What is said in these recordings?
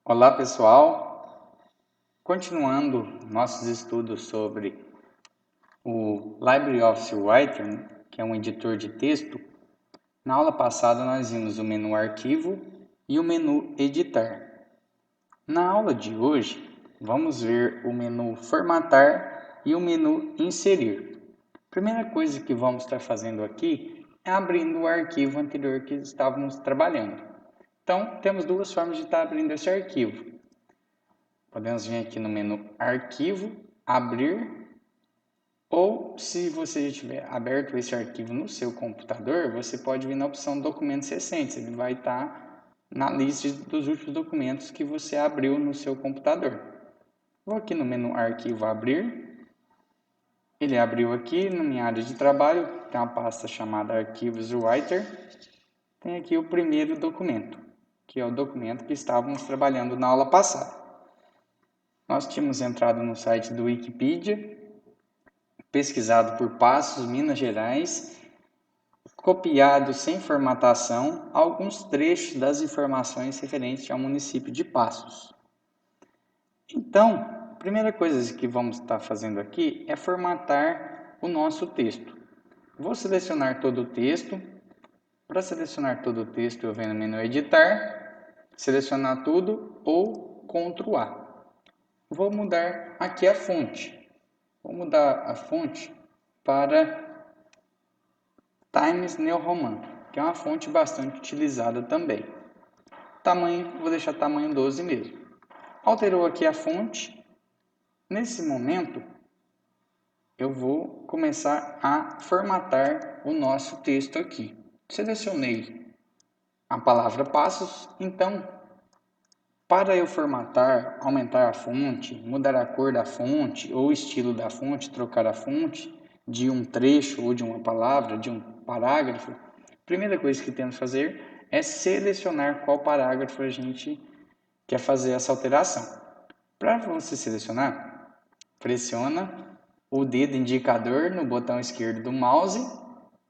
Olá pessoal, continuando nossos estudos sobre o LibreOffice Writer, que é um editor de texto. Na aula passada nós vimos o menu Arquivo e o menu Editar. Na aula de hoje vamos ver o menu Formatar e o menu Inserir. A primeira coisa que vamos estar fazendo aqui é abrindo o arquivo anterior que estávamos trabalhando. Então temos duas formas de estar abrindo esse arquivo. Podemos vir aqui no menu Arquivo, Abrir, ou se você já tiver aberto esse arquivo no seu computador, você pode vir na opção Documentos Recentes. Ele vai estar na lista dos últimos documentos que você abriu no seu computador. Vou aqui no menu Arquivo, Abrir. Ele abriu aqui na minha área de trabalho, tem uma pasta chamada Arquivos Writer. Tem aqui o primeiro documento, que é o documento que estávamos trabalhando na aula passada. Nós tínhamos entrado no site do Wikipedia, pesquisado por Passos, Minas Gerais, copiado sem formatação alguns trechos das informações referentes ao município de Passos. Então, a primeira coisa que vamos estar fazendo aqui é formatar o nosso texto. Vou selecionar todo o texto. Para selecionar todo o texto, eu venho no menu Editar, selecionar tudo ou Ctrl A. Vou mudar aqui a fonte. Vou mudar a fonte para Times New Roman, que é uma fonte bastante utilizada também. Tamanho, vou deixar tamanho 12 mesmo. Alterou aqui a fonte. Nesse momento, eu vou começar a formatar o nosso texto aqui. Selecionei a palavra passos, então, para eu formatar, aumentar a fonte, mudar a cor da fonte ou o estilo da fonte, trocar a fonte de um trecho ou de uma palavra, de um parágrafo, a primeira coisa que temos que fazer é selecionar qual parágrafo a gente quer fazer essa alteração. Para você selecionar, pressiona o dedo indicador no botão esquerdo do mouse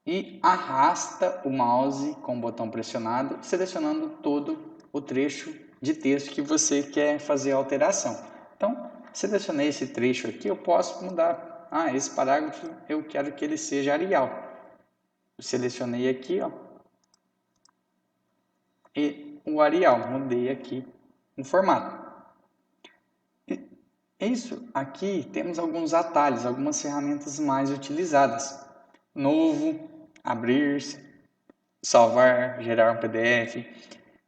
e arrasta o mouse com o botão pressionado, selecionando todo o trecho de texto que você quer fazer a alteração. Então, selecionei esse trecho aqui, eu posso mudar. Esse parágrafo eu quero que ele seja Arial. Selecionei aqui, e o Arial, mudei aqui o formato. Isso aqui temos alguns atalhos, algumas ferramentas mais utilizadas. Novo, abrir, salvar, gerar um PDF,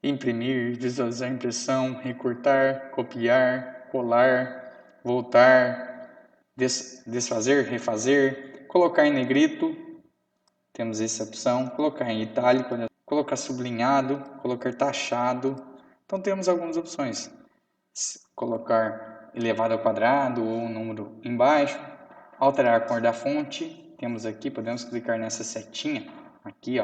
imprimir, visualizar a impressão, recortar, copiar, colar, voltar, desfazer, refazer, colocar em negrito, temos essa opção, colocar em itálico, colocar sublinhado, colocar taxado. Então temos algumas opções. Colocar elevado ao quadrado ou um número embaixo, alterar a cor da fonte. Temos aqui, podemos clicar nessa setinha aqui,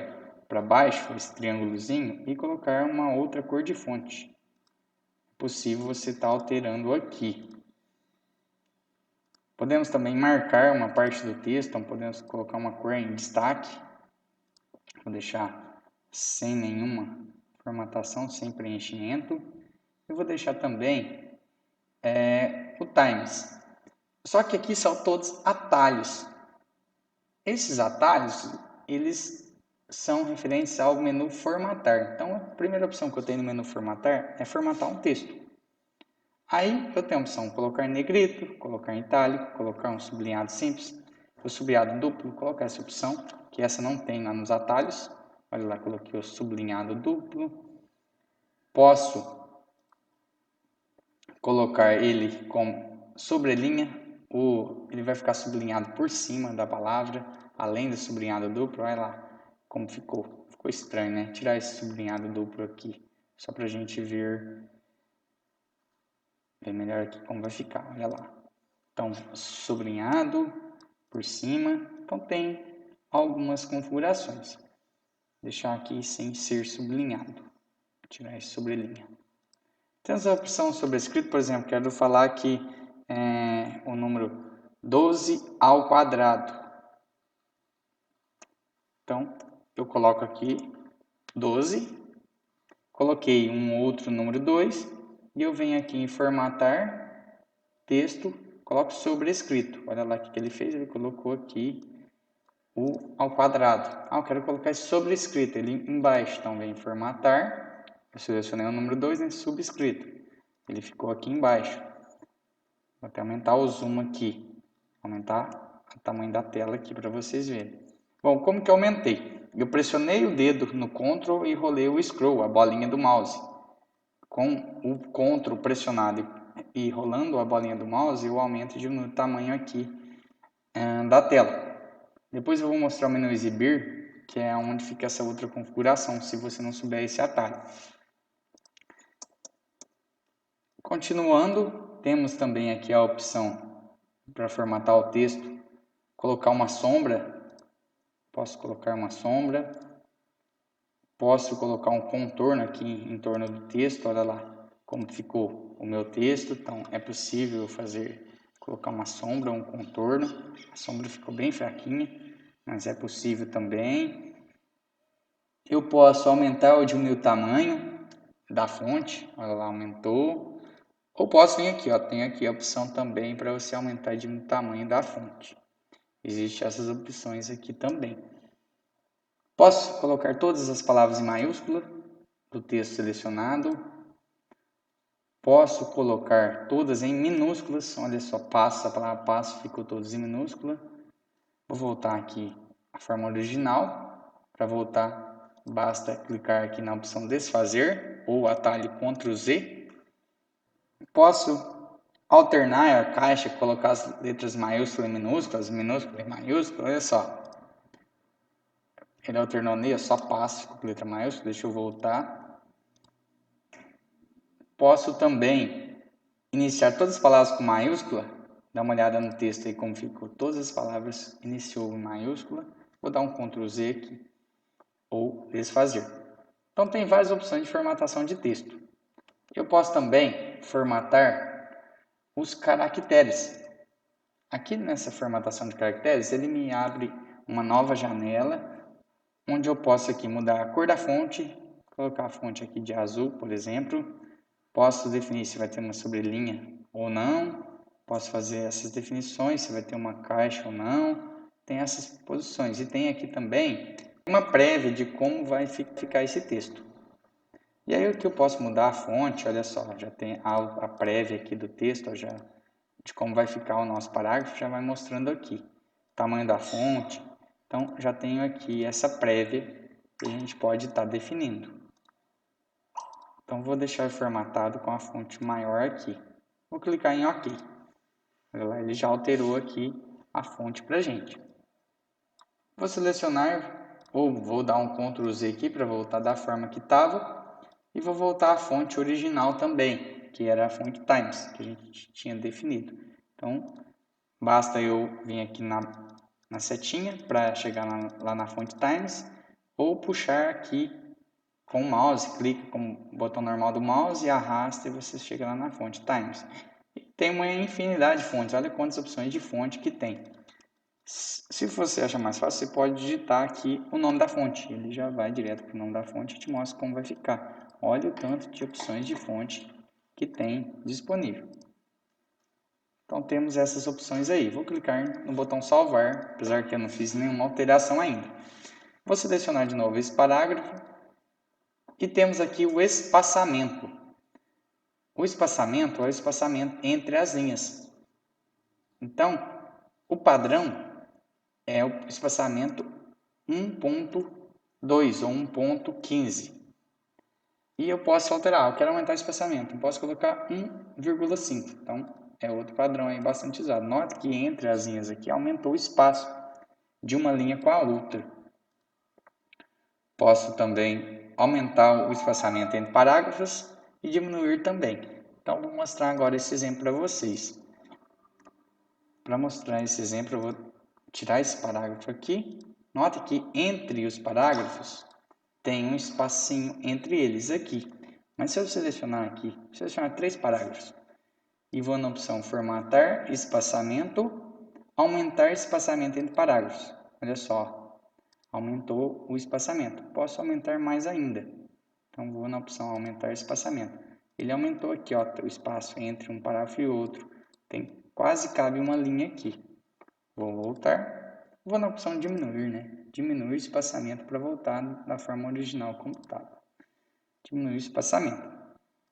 para baixo, esse triângulozinho, e colocar uma outra cor de fonte. É possível você estar alterando aqui. Podemos também marcar uma parte do texto, então podemos colocar uma cor em destaque. Vou deixar sem nenhuma formatação, sem preenchimento. Eu vou deixar também o Times. Só que aqui são todos atalhos. Esses atalhos, eles são referentes ao menu formatar. Então, a primeira opção que eu tenho no menu formatar é formatar um texto. Aí eu tenho a opção colocar em negrito, colocar em itálico, colocar um sublinhado simples, o sublinhado duplo, colocar essa opção, que essa não tem lá nos atalhos. Olha lá, coloquei o sublinhado duplo. Posso colocar ele com sobrelinha, ele vai ficar sublinhado por cima da palavra, além do sublinhado duplo. Olha lá como ficou. Ficou estranho, né? Tirar esse sublinhado duplo aqui, só para a gente ver melhor aqui como vai ficar. Olha lá. Então, sublinhado por cima. Então, tem algumas configurações. Vou deixar aqui sem ser sublinhado. Tirar esse sobrelinha. Temos a opção sobrescrito, por exemplo, quero falar aqui o número 12 ao quadrado. Então, eu coloco aqui 12, coloquei um outro número 2 e eu venho aqui em formatar texto, coloco sobrescrito. Olha lá o que ele fez, ele colocou aqui o ao quadrado. Eu quero colocar esse sobrescrito, ele embaixo, então vem em formatar, eu selecionei o número 2, né, subscrito. Ele ficou aqui embaixo. Vou até aumentar o zoom aqui, aumentar o tamanho da tela aqui para vocês verem. Bom, como que eu aumentei? Eu pressionei o dedo no Ctrl e rolei o scroll, a bolinha do mouse. Com o Ctrl pressionado e rolando a bolinha do mouse, eu aumento e diminuo o tamanho aqui da tela. Depois eu vou mostrar o menu exibir, que é onde fica essa outra configuração, se você não souber esse atalho. Continuando, temos também aqui a opção para formatar o texto, colocar uma sombra. Posso colocar uma sombra. Posso colocar um contorno aqui em torno do texto. Olha lá como ficou o meu texto. Então é possível colocar uma sombra, um contorno. A sombra ficou bem fraquinha, mas é possível também. Eu posso aumentar ou diminuir o tamanho da fonte. Olha lá, aumentou. Ou posso vir aqui, ó, tem aqui a opção também para você aumentar e diminuir o tamanho da fonte. Existem essas opções aqui também. Posso colocar todas as palavras em maiúscula do texto selecionado. Posso colocar todas em minúsculas. Olha só, passo, a palavra passo ficou todas em minúscula. Vou voltar aqui à forma original. Para voltar, basta clicar aqui na opção desfazer ou atalho Ctrl Z. Posso alternar a caixa, colocar as letras maiúsculas e minúsculas e maiúsculas. Olha só. Ele alternou ali, eu só passo com letra maiúscula. Deixa eu voltar. Posso também iniciar todas as palavras com maiúscula. Dá uma olhada no texto aí como ficou. Todas as palavras iniciou em maiúscula. Vou dar um Ctrl Z aqui. Ou desfazer. Então tem várias opções de formatação de texto. Eu posso também formatar os caracteres. Aqui nessa formatação de caracteres, ele me abre uma nova janela, onde eu posso aqui mudar a cor da fonte, colocar a fonte aqui de azul, por exemplo. Posso definir se vai ter uma sobrelinha ou não. Posso fazer essas definições, se vai ter uma caixa ou não. Tem essas posições. E tem aqui também uma prévia de como vai ficar esse texto. E aí o que eu posso mudar a fonte, olha só, já tem a prévia aqui do texto, já de como vai ficar o nosso parágrafo, já vai mostrando aqui. Tamanho da fonte. Então, já tenho aqui essa prévia que a gente pode estar definindo. Então, vou deixar formatado com a fonte maior aqui. Vou clicar em OK. Ele já alterou aqui a fonte para a gente. Vou selecionar, ou vou dar um Ctrl Z aqui para voltar da forma que estava. E vou voltar à fonte original também, que era a fonte Times, que a gente tinha definido. Então, basta eu vir aqui na setinha para chegar lá na fonte Times, ou puxar aqui com o mouse, clica com o botão normal do mouse e arrasta e você chega lá na fonte Times. E tem uma infinidade de fontes, olha quantas opções de fonte que tem. Se você achar mais fácil, você pode digitar aqui o nome da fonte, ele já vai direto para o nome da fonte e te mostra como vai ficar. Olha o tanto de opções de fonte que tem disponível. Então temos essas opções aí. Vou clicar no botão salvar, apesar que eu não fiz nenhuma alteração ainda. Vou selecionar de novo esse parágrafo e temos aqui o espaçamento. O espaçamento é o espaçamento entre as linhas. Então, o padrão é o espaçamento 1.2 ou 1.15. E eu posso alterar, eu quero aumentar o espaçamento, eu posso colocar 1,5. Então, é outro padrão aí bastante usado. Note que entre as linhas aqui aumentou o espaço de uma linha com a outra. Posso também aumentar o espaçamento entre parágrafos e diminuir também. Então, vou mostrar agora esse exemplo para vocês. Para mostrar esse exemplo, eu vou tirar esse parágrafo aqui. Note que entre os parágrafos tem um espacinho entre eles aqui. Mas se eu selecionar aqui, selecionar 3 parágrafos e vou na opção formatar espaçamento, aumentar espaçamento entre parágrafos. Olha só, aumentou o espaçamento. Posso aumentar mais ainda. Então vou na opção aumentar espaçamento. ele aumentou aqui, ó, o espaço entre um parágrafo e outro. Quase cabe uma linha aqui. Vou voltar. Vou na opção diminuir, né? Diminuir o espaçamento para voltar na forma original como estava. Diminuir o espaçamento.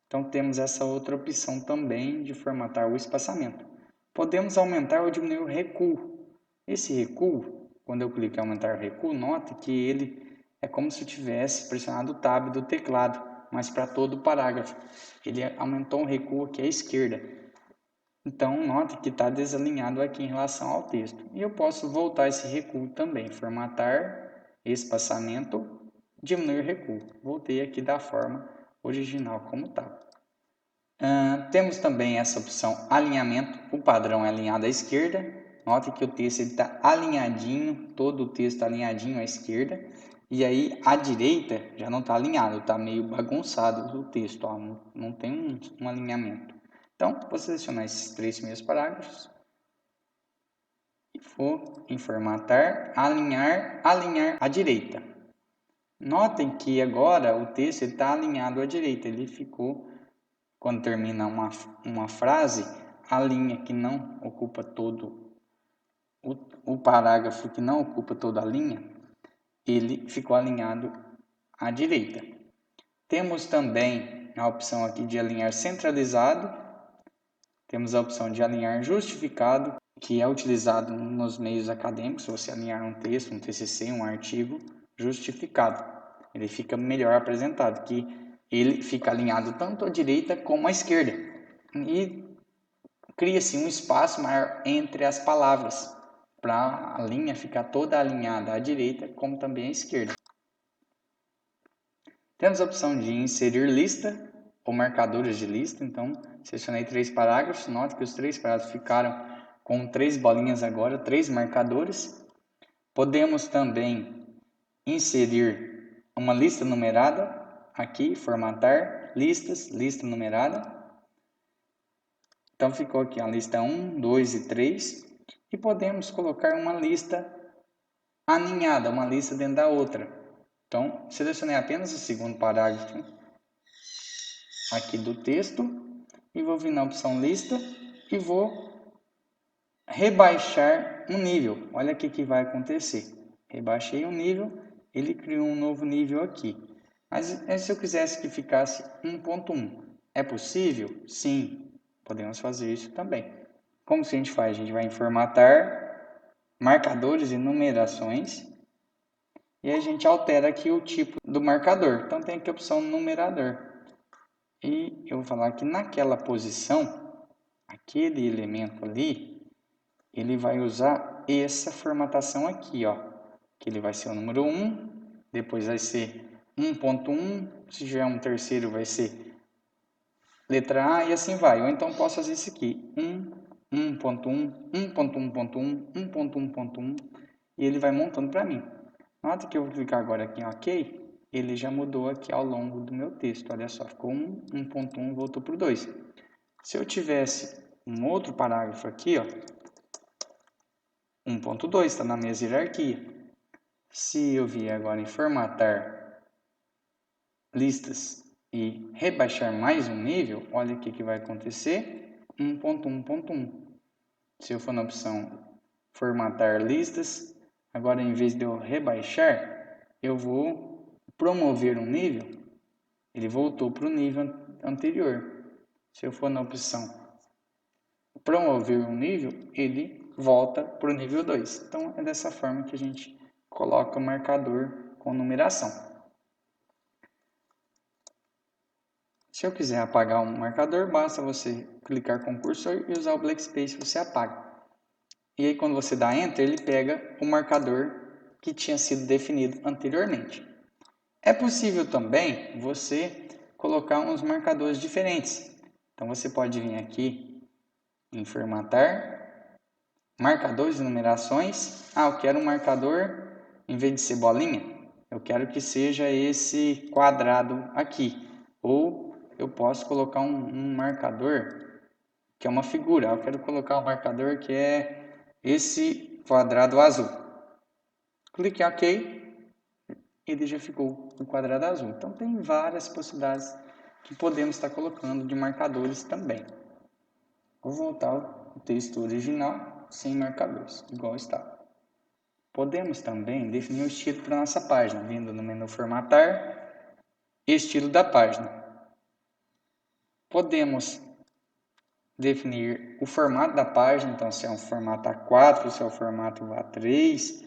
Então, temos essa outra opção também de formatar o espaçamento. Podemos aumentar ou diminuir o recuo. Esse recuo, quando eu clico em aumentar o recuo, note que ele é como se eu tivesse pressionado o Tab do teclado, mas para todo o parágrafo. Ele aumentou um recuo aqui à esquerda. Então, note que está desalinhado aqui em relação ao texto. E eu posso voltar esse recuo também, formatar, espaçamento, diminuir o recuo. Voltei aqui da forma original como está. Temos também essa opção alinhamento, o padrão é alinhado à esquerda. Note que o texto está alinhadinho, todo o texto alinhadinho à esquerda. E aí à direita já não está alinhado, está meio bagunçado o texto, ó, não tem um alinhamento. Então, vou selecionar esses 3 primeiros parágrafos e vou em formatar, alinhar à direita. Notem que agora o texto está alinhado à direita, ele ficou, quando termina uma frase, a linha que não ocupa todo o parágrafo que não ocupa toda a linha, ele ficou alinhado à direita. Temos também a opção aqui de alinhar centralizado. Temos a opção de alinhar justificado, que é utilizado nos meios acadêmicos, se você alinhar um texto, um TCC, um artigo justificado. Ele fica melhor apresentado, que ele fica alinhado tanto à direita como à esquerda. E cria-se um espaço maior entre as palavras, para a linha ficar toda alinhada à direita, como também à esquerda. Temos a opção de inserir lista ou marcadores de lista, então selecionei 3 parágrafos, note que os 3 parágrafos ficaram com 3 bolinhas agora, 3 marcadores. Podemos também inserir uma lista numerada, aqui, formatar, listas, lista numerada. Então ficou aqui a lista 1, 2 e 3. E podemos colocar uma lista aninhada, uma lista dentro da outra. Então, selecionei apenas o segundo parágrafo aqui do texto e vou vir na opção lista e vou rebaixar um nível. Olha o que vai acontecer. Rebaixei um nível, ele criou um novo nível aqui. Mas se eu quisesse que ficasse 1.1, é possível? Sim, podemos fazer isso também. Como que a gente faz? A gente vai em formatar, marcadores e numerações. E a gente altera aqui o tipo do marcador. Então tem aqui a opção numerador. E eu vou falar que naquela posição, aquele elemento ali, ele vai usar essa formatação aqui, ó. Que ele vai ser o número 1, depois vai ser 1.1, se já é um terceiro vai ser letra A e assim vai. Ou então posso fazer isso aqui, 1.1, 1.1.1, 1.1.1 e ele vai montando para mim. Nota que eu vou clicar agora aqui em OK, ele já mudou aqui ao longo do meu texto. Olha só, ficou 1.1, voltou para o 2. Se eu tivesse um outro parágrafo aqui, ó, 1.2 está na mesma hierarquia. Se eu vier agora em formatar listas e rebaixar mais um nível, olha o que vai acontecer, 1.1.1. Se eu for na opção formatar listas, agora em vez de eu rebaixar, eu vou promover um nível, ele voltou para o nível anterior. Se eu for na opção promover um nível, ele volta para o nível 2. Então, é dessa forma que a gente coloca o marcador com numeração. Se eu quiser apagar um marcador, basta você clicar com o cursor e usar o Black Space, você apaga. E aí, quando você dá Enter, ele pega o marcador que tinha sido definido anteriormente. É possível também você colocar uns marcadores diferentes. Então, você pode vir aqui em formatar, marcadores e numerações. Eu quero um marcador, em vez de ser bolinha, eu quero que seja esse quadrado aqui. Ou eu posso colocar um marcador que é uma figura. Eu quero colocar um marcador que é esse quadrado azul. Clique em OK, ele já ficou um quadrado azul. Então tem várias possibilidades que podemos estar colocando de marcadores também. Vou voltar ao texto original sem marcadores, igual está. Podemos também definir o estilo para a nossa página, vindo no menu formatar, estilo da página. Podemos definir o formato da página, então se é um formato A4, se é um formato A3,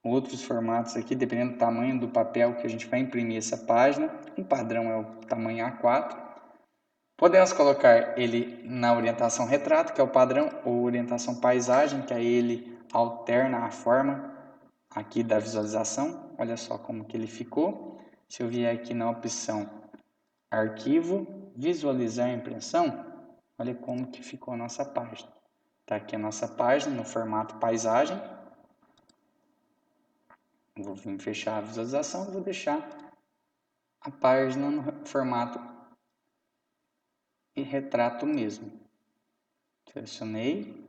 outros formatos aqui, dependendo do tamanho do papel que a gente vai imprimir essa página. O padrão é o tamanho A4. Podemos colocar ele na orientação retrato, que é o padrão, ou orientação paisagem, que aí ele alterna a forma aqui da visualização. Olha só como que ele ficou. Se eu vier aqui na opção arquivo, visualizar a impressão, olha como que ficou a nossa página. Está aqui a nossa página no formato paisagem. Vou vir fechar a visualização, vou deixar a página no formato e retrato mesmo. Selecionei,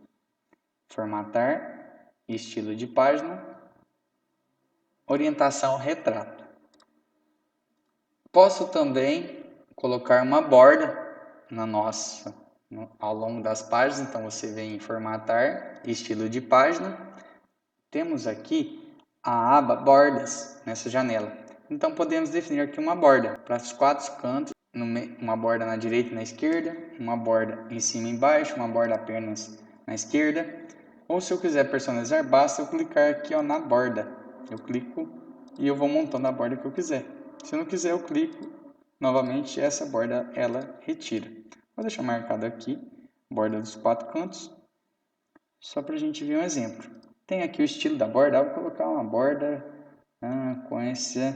formatar, estilo de página, orientação retrato. Posso também colocar uma borda ao longo das páginas, então você vem em formatar, estilo de página. Temos aqui a aba bordas nessa janela. Então podemos definir aqui uma borda para os 4 cantos, uma borda na direita e na esquerda, uma borda em cima e embaixo, uma borda apenas na esquerda. Ou se eu quiser personalizar, basta eu clicar aqui na borda. Eu clico e eu vou montando a borda que eu quiser. Se eu não quiser, eu clico novamente, essa borda ela retira. Vou deixar marcado aqui, borda dos 4 cantos, só para a gente ver um exemplo. Tem aqui o estilo da borda, eu vou colocar uma borda com essa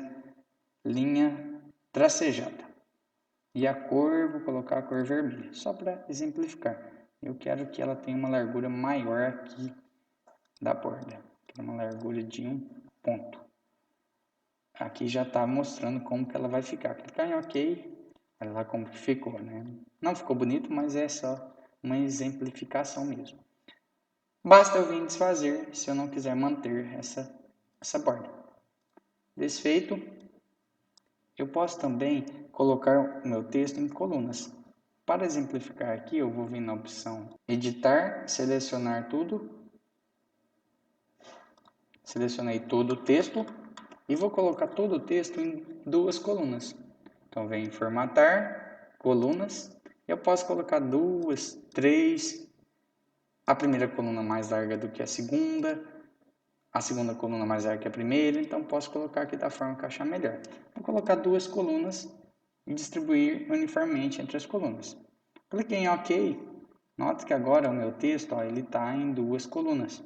linha tracejada. E a cor, vou colocar a cor vermelha, só para exemplificar. Eu quero que ela tenha uma largura maior aqui da borda, uma largura de 1 ponto. Aqui já está mostrando como que ela vai ficar. Clicar em OK, olha lá como que ficou, né? Não ficou bonito, mas é só uma exemplificação mesmo. Basta eu vir desfazer se eu não quiser manter essa borda. Desfeito, eu posso também colocar o meu texto em colunas. Para exemplificar aqui, eu vou vir na opção editar, selecionar tudo. Selecionei todo o texto e vou colocar todo o texto em 2 colunas. Então, vem em formatar, colunas. Eu posso colocar 2, 3, a primeira coluna mais larga do que a segunda coluna mais larga que a primeira, então posso colocar aqui da forma que eu achar melhor. Vou colocar 2 colunas e distribuir uniformemente entre as colunas. Cliquei em OK, note que agora o meu texto ele está em 2 colunas.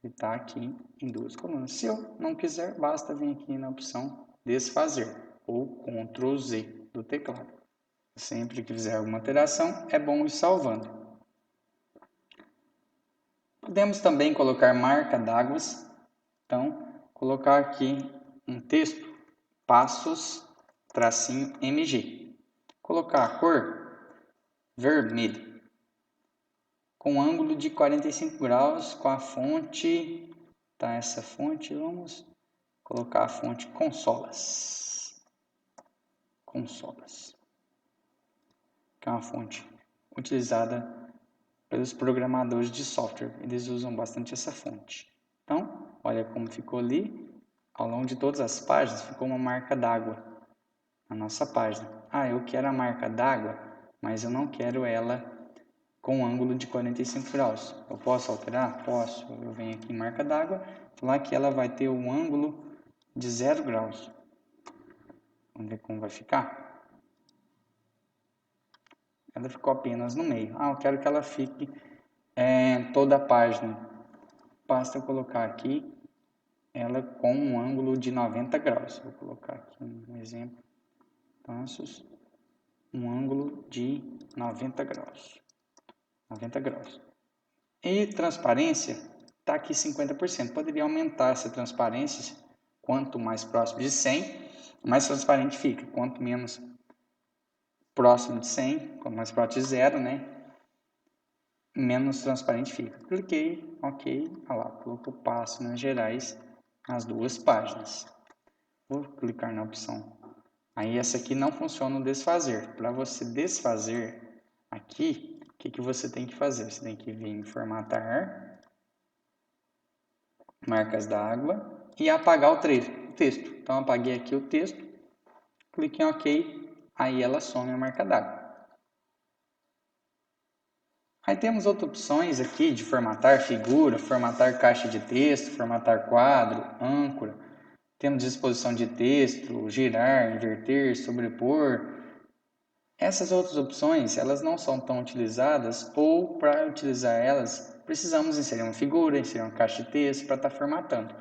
Ele está aqui em 2 colunas. Se eu não quiser, basta vir aqui na opção desfazer ou Ctrl Z do teclado. Sempre que fizer alguma alteração, é bom ir salvando. Podemos também colocar marca d'água. Então, colocar aqui um texto, passos, tracinho MG. Colocar a cor vermelho, com ângulo de 45 graus, com a fonte, tá? Essa fonte, vamos colocar a fonte Consolas. Consolas, que é uma fonte utilizada pelos programadores de software. Eles usam bastante essa fonte. Então, olha como ficou ali. Ao longo de todas as páginas, ficou uma marca d'água na nossa página. Eu quero a marca d'água, mas eu não quero ela com ângulo de 45 graus. Eu posso alterar? Posso. Eu venho aqui em marca d'água, falar que ela vai ter um ângulo de 0 graus. Vamos ver como vai ficar. Ela ficou apenas no meio. Eu quero que ela fique toda a página. Basta eu colocar aqui ela com um ângulo de 90 graus. Vou colocar aqui um exemplo. Passos, um ângulo de 90 graus. 90 graus. E transparência está aqui 50%. Poderia aumentar essa transparência. Quanto mais próximo de 100, mais transparente fica. Quanto menos próximo de 100, quanto mais próximo de 0, né? Menos transparente fica. Cliquei, OK. Olha lá, colocou páginas gerais nas 2 páginas. Vou clicar na opção Aí essa aqui não funciona o desfazer. Para você desfazer aqui, o que você tem que fazer? Você tem que vir em formatar, marcas d'água e apagar o texto. Então apaguei aqui o texto, clique em OK, aí ela some a marca d'água. Aí temos outras opções aqui de formatar figura, formatar caixa de texto, formatar quadro, âncora. Temos disposição de texto, girar, inverter, sobrepor. Essas outras opções, elas não são tão utilizadas ou para utilizar elas, precisamos inserir uma figura, inserir uma caixa de texto para estar formatando.